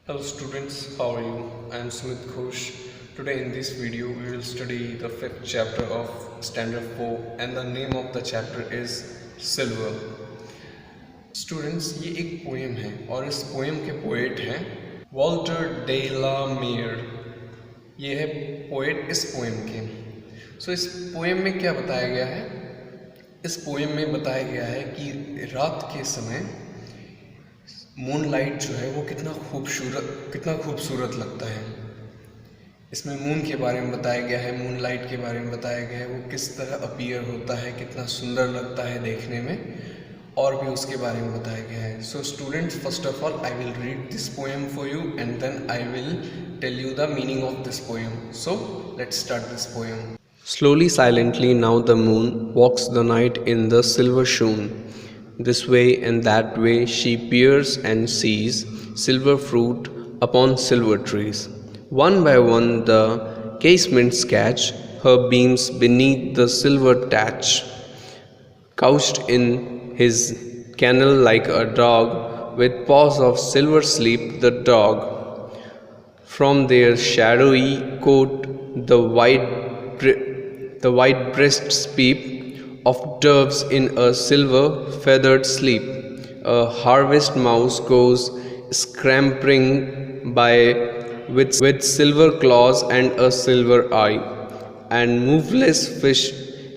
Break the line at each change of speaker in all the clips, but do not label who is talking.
Hello students, how are you? I am Sumit Ghosh. Today in this video we will study the 5th chapter of Standard 4 and the name of the chapter is Silver. Students, ये एक poem है और इस poem के poet हैं Walter day ला mayor. ये है poet इस पोएम के। इस पोएम में क्या बताया गया है? इस पोएम में बताया गया है कि रात के समय मूनलाइट जो है वो कितना खूबसूरत लगता है। इसमें मून के बारे में बताया गया है, मूनलाइट के बारे में बताया गया है, वो किस तरह अपीयर होता है, कितना सुंदर लगता है देखने में, और भी उसके बारे में बताया गया है। So students, first of all I will read this poem for you and then I will tell you the meaning of this poem. So let's start this poem. Slowly, silently, now the moon walks the night in the silver shoon. This way and that way she peers and sees silver fruit upon silver trees. One by one the casements catch her beams beneath the silver thatch. Couched in his kennel like a dog, with paws of silver sleep the dog. From their shadowy coat the white breasts peep of doves in a silver feathered sleep. A harvest mouse goes scampering by with silver claws and a silver eye, and moveless fish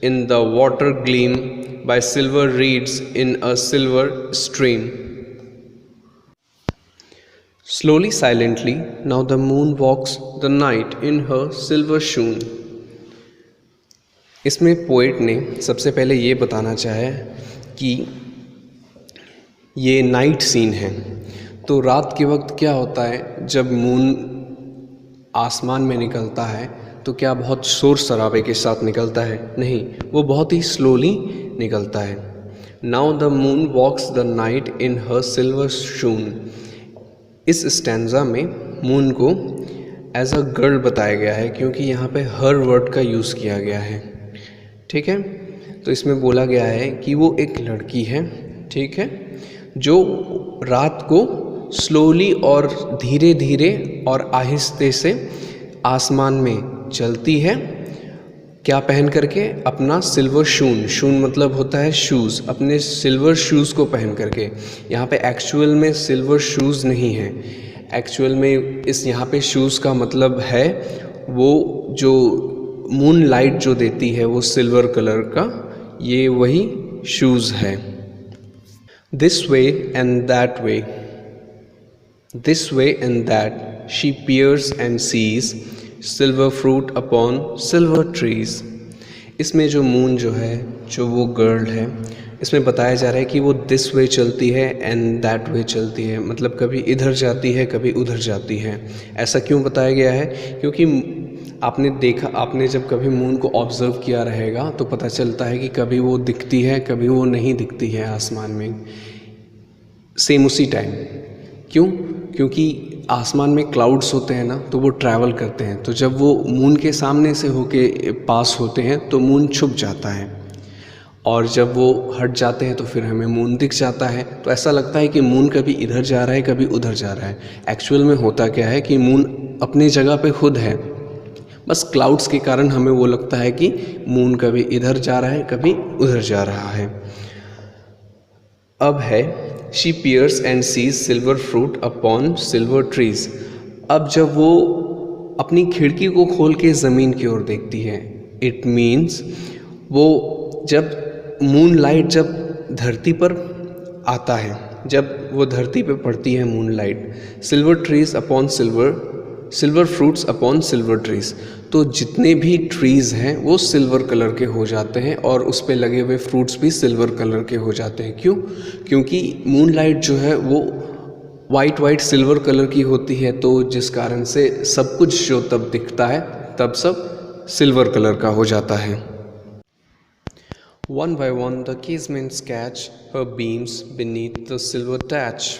in the water gleam by silver reeds in a silver stream. Slowly, silently, now the moon walks the night in her silver shoon. इसमें poet ने सबसे पहले ये बताना चाहे कि ये night scene है। तो रात के वक्त क्या होता है, जब मून आसमान में निकलता है तो क्या बहुत शोर शराबे के साथ निकलता है? नहीं, वो बहुत ही स्लोली निकलता है। Now the moon walks the night in her silver shoon. इस स्टैंजा में मून को एज अ गर्ल बताया गया है, क्योंकि यहाँ पे हर वर्ड का यूज़ किया गया है। ठीक है, तो इसमें बोला गया है कि वो एक लड़की है, ठीक है, जो रात को स्लोली और धीरे धीरे और आहिस्ते से आसमान में चलती है। क्या पहन करके? अपना सिल्वर शून। शून मतलब होता है शूज़। अपने सिल्वर शूज़ को पहन करके। यहाँ पे एक्चुअल में सिल्वर शूज़ नहीं है। एक्चुअल में यहाँ पे शूज़ का मतलब है वो जो मून लाइट जो देती है वो सिल्वर कलर का, ये वही शूज़ है। This way and that way, this way and that she peers and sees silver fruit upon silver trees. इसमें जो मून जो है, जो वो गर्ल है, इसमें बताया जा रहा है कि वो दिस वे चलती है एंड दैट वे चलती है, मतलब कभी इधर जाती है कभी उधर जाती है। ऐसा क्यों बताया गया है? क्योंकि आपने जब कभी मून को ऑब्ज़र्व किया रहेगा तो पता चलता है कि कभी वो दिखती है कभी वो नहीं दिखती है आसमान में सेम उसी टाइम। क्यों? क्योंकि आसमान में क्लाउड्स होते हैं ना, तो वो ट्रैवल करते हैं, तो जब वो मून के सामने से होके पास होते हैं तो मून छुप जाता है, और जब वो हट जाते हैं तो फिर हमें मून दिख जाता है। तो ऐसा लगता है कि मून कभी इधर जा रहा है कभी उधर जा रहा है। एक्चुअल में होता क्या है कि मून अपनी जगह पे खुद है, बस क्लाउड्स के कारण हमें वो लगता है कि मून कभी इधर जा रहा है कभी उधर जा रहा है। अब है she peers and sees silver fruit upon silver trees. अब जब वो अपनी खिड़की को खोल के ज़मीन की ओर देखती है, इट मीन्स वो जब मून लाइट जब धरती पर आता है, जब वो धरती पे पड़ती है moon light, silver trees upon silver fruits upon silver trees, तो जितने भी ट्रीज़ हैं वो सिल्वर कलर के हो जाते हैं और उस पे लगे हुए फ्रूट्स भी सिल्वर कलर के हो जाते हैं। क्यों? क्योंकि मून लाइट जो है वो वाइट सिल्वर कलर की होती है, तो जिस कारण से सब कुछ जो तब दिखता है तब सब सिल्वर कलर का हो जाता है। One by one the casements catch her beams beneath the silver thatch.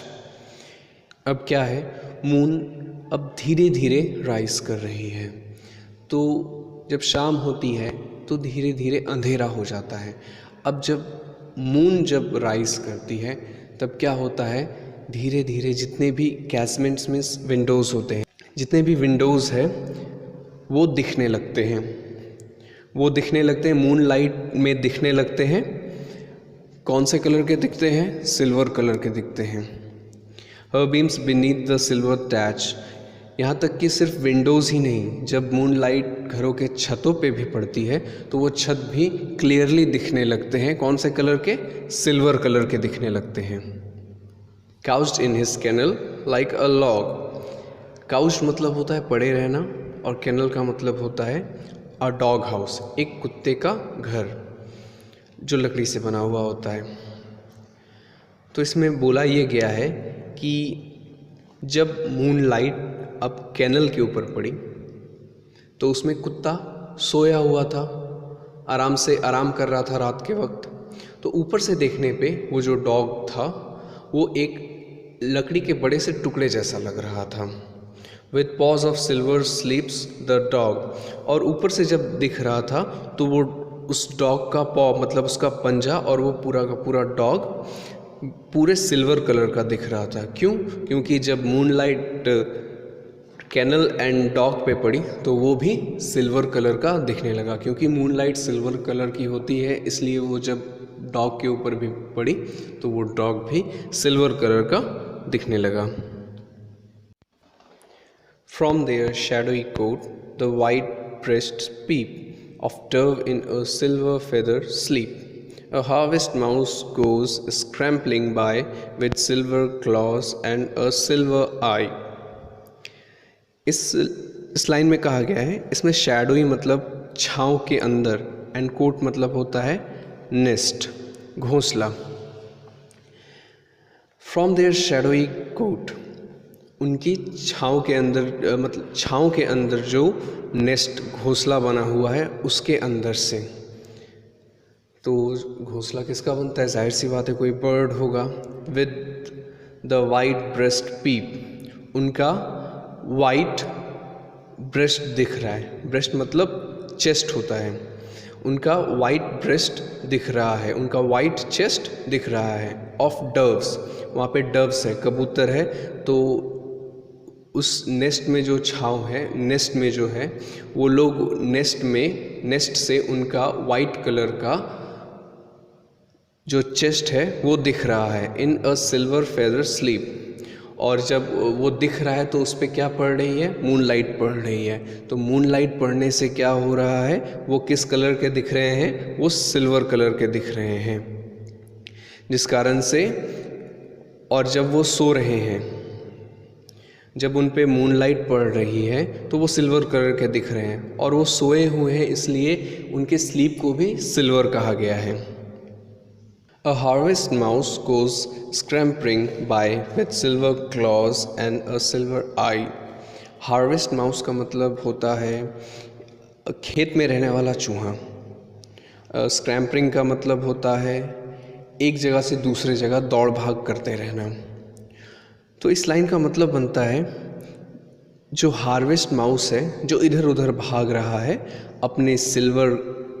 अब क्या है, मून अब धीरे धीरे राइज कर रही है, तो जब शाम होती है तो धीरे धीरे अंधेरा हो जाता है। अब जब मून जब राइज करती है तब क्या होता है धीरे धीरे जितने भी कैसमेंट्स में विंडोज़ होते हैं, जितने भी विंडोज़ हैं वो दिखने लगते हैं, मून लाइट में दिखने लगते हैं। कौन से कलर के दिखते हैं? सिल्वर कलर के दिखते हैं। हर बीम्स बीनीथ द सिल्वर टैच, यहाँ तक कि सिर्फ विंडोज़ ही नहीं, जब मून लाइट घरों के छतों पे भी पड़ती है तो वो छत भी क्लियरली दिखने लगते हैं। कौन से कलर के? सिल्वर कलर के दिखने लगते हैं। Couched in his kennel like a log, couch मतलब होता है पड़े रहना, और कैनल का मतलब होता है अ डॉग हाउस, एक कुत्ते का घर जो लकड़ी से बना हुआ होता है। तो इसमें बोला ये गया है कि जब मून लाइट अब कैनल के ऊपर पड़ी तो उसमें कुत्ता सोया हुआ था, आराम कर रहा था रात के वक्त। तो ऊपर से देखने पे वो जो डॉग था वो एक लकड़ी के बड़े से टुकड़े जैसा लग रहा था। With pause of silver स्लीप्स the dog, और ऊपर से जब दिख रहा था तो वो उस डॉग का पॉ मतलब उसका पंजा और वो पूरा का पूरा डॉग पूरे सिल्वर कलर का दिख रहा था। क्यों? क्योंकि जब मूनलाइट कैनल एंड डॉग पे पड़ी तो वो भी सिल्वर कलर का दिखने लगा। क्योंकि मूनलाइट सिल्वर कलर की होती है, इसलिए वो जब डॉग के ऊपर भी पड़ी तो वो डॉग भी सिल्वर कलर का दिखने लगा। From their shadowy coat, the white breasts peep, of dove in a silver feather sleep. A harvest mouse goes scrambling by with silver claws and a silver eye. इस line में कहा गया है, इसमें shadowy मतलब छाँव के अंदर, एंड कोट मतलब होता है नेस्ट, घोंसला। फ्रॉम देयर शैडोई कोट, उनकी छाँव के अंदर मतलब छाँव के अंदर जो नेस्ट घोंसला बना हुआ है उसके अंदर से। तो घोंसला किसका बनता है? जाहिर सी बात है कोई बर्ड होगा। विद द वाइट ब्रेस्ट पीप, उनका वाइट ब्रेस्ट दिख रहा है। ब्रेस्ट मतलब चेस्ट होता है, उनका वाइट ब्रेस्ट दिख रहा है, उनका वाइट चेस्ट दिख रहा है। ऑफ डव्स, वहाँ पे डव्स है, कबूतर है। तो उस नेस्ट में जो छाँव है, नेस्ट में जो है वो लोग नेस्ट से उनका वाइट कलर का जो चेस्ट है वो दिख रहा है। इन अ सिल्वर फेदर स्लीप, और जब वो दिख रहा है तो उस पर क्या पड़ रही है? मूनलाइट पड़ रही है। तो मूनलाइट पड़ने से क्या हो रहा है? वो किस कलर के दिख रहे हैं? वो सिल्वर कलर के दिख रहे हैं, जिस कारण से, और जब वो सो रहे हैं, जब उन पे मूनलाइट पड़ रही है तो वो सिल्वर कलर के दिख रहे हैं, और वो सोए हुए हैं इसलिए उनके स्लीप को भी सिल्वर कहा गया है। A harvest mouse goes scampering by with silver claws and a silver eye. Harvest mouse का मतलब होता है खेत में रहने वाला चूहा। स्क्रैम्परिंग का मतलब होता है एक जगह से दूसरे जगह दौड़ भाग करते रहना। तो इस लाइन का मतलब बनता है जो हार्वेस्ट माउस है जो इधर उधर भाग रहा है अपने सिल्वर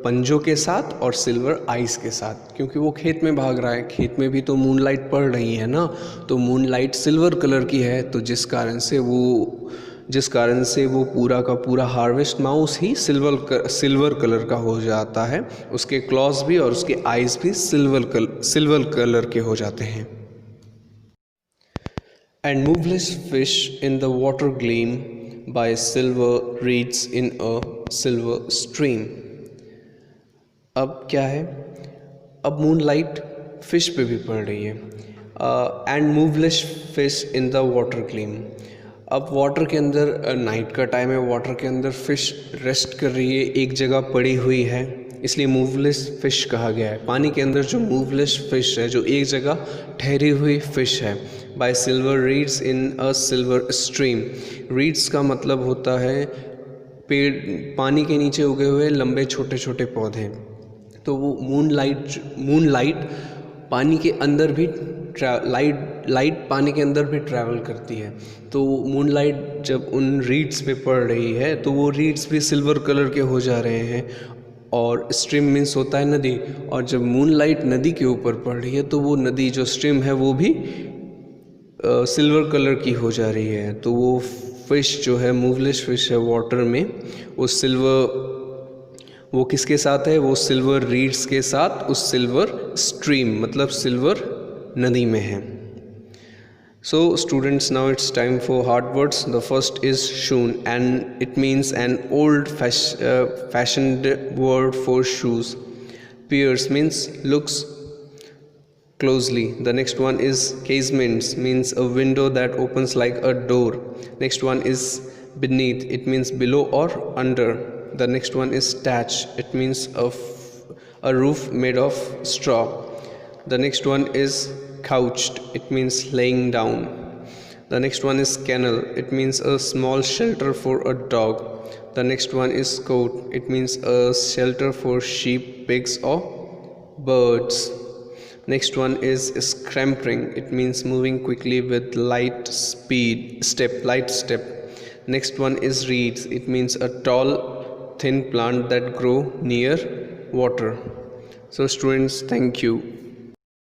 पंजों के साथ और सिल्वर आइस के साथ, क्योंकि वो खेत में भाग रहा है। खेत में भी तो मूनलाइट पड़ रही है ना, तो मूनलाइट सिल्वर कलर की है, तो जिस कारण से वो पूरा का पूरा हार्वेस्ट माउस ही सिल्वर कलर का हो जाता है। उसके क्लॉज भी और उसके आइज़ भी सिल्वर कलर के हो जाते हैं। And moveless fish in the water gleam by silver reeds in a silver stream. अब क्या है? अब मूनलाइट फिश पे भी पड़ रही है। And moveless fish in the water gleam, अब वाटर के अंदर नाइट का टाइम है, वाटर के अंदर फिश रेस्ट कर रही है, एक जगह पड़ी हुई है, इसलिए मूवलेस फिश कहा गया है। पानी के अंदर जो मूवलेस फिश है, जो एक जगह ठहरी हुई फिश है। बाय सिल्वर रीड्स इन अ सिल्वर स्ट्रीम, रीड्स का मतलब होता है पेड़, पानी के नीचे उगे हुए लंबे छोटे छोटे पौधे। तो वो मूनलाइट पानी के अंदर भी लाइट पानी के अंदर भी ट्रैवल करती है। तो मूनलाइट जब उन रीड्स पे पड़ रही है तो वो रीड्स भी सिल्वर कलर के हो जा रहे हैं। और स्ट्रीम मीन्स होता है नदी, और जब मूनलाइट नदी के ऊपर पड़ रही है तो वो नदी जो स्ट्रीम है वो भी सिल्वर कलर की हो जा रही है, तो वो फिश जो है, मूवलेस फिश है वाटर में, वो किसके साथ है? वो सिल्वर रीड्स के साथ उस सिल्वर स्ट्रीम मतलब सिल्वर नदी में है। So students, now it's time for hard words. The first is shoon, and it means an old fashioned word for shoes. Peers means looks closely. The next one is casements, means a window that opens like a door. Next one is beneath, it means below or under. The next one is thatch, it means a roof made of straw. The next one is couched, it means laying down. The next one is kennel, it means a small shelter for a dog. The next one is cote, it means a shelter for sheep, pigs or birds. Next one is scampering, it means moving quickly with light step. Next one is reeds, it means a tall thin plant that grow near water. So students, thank you.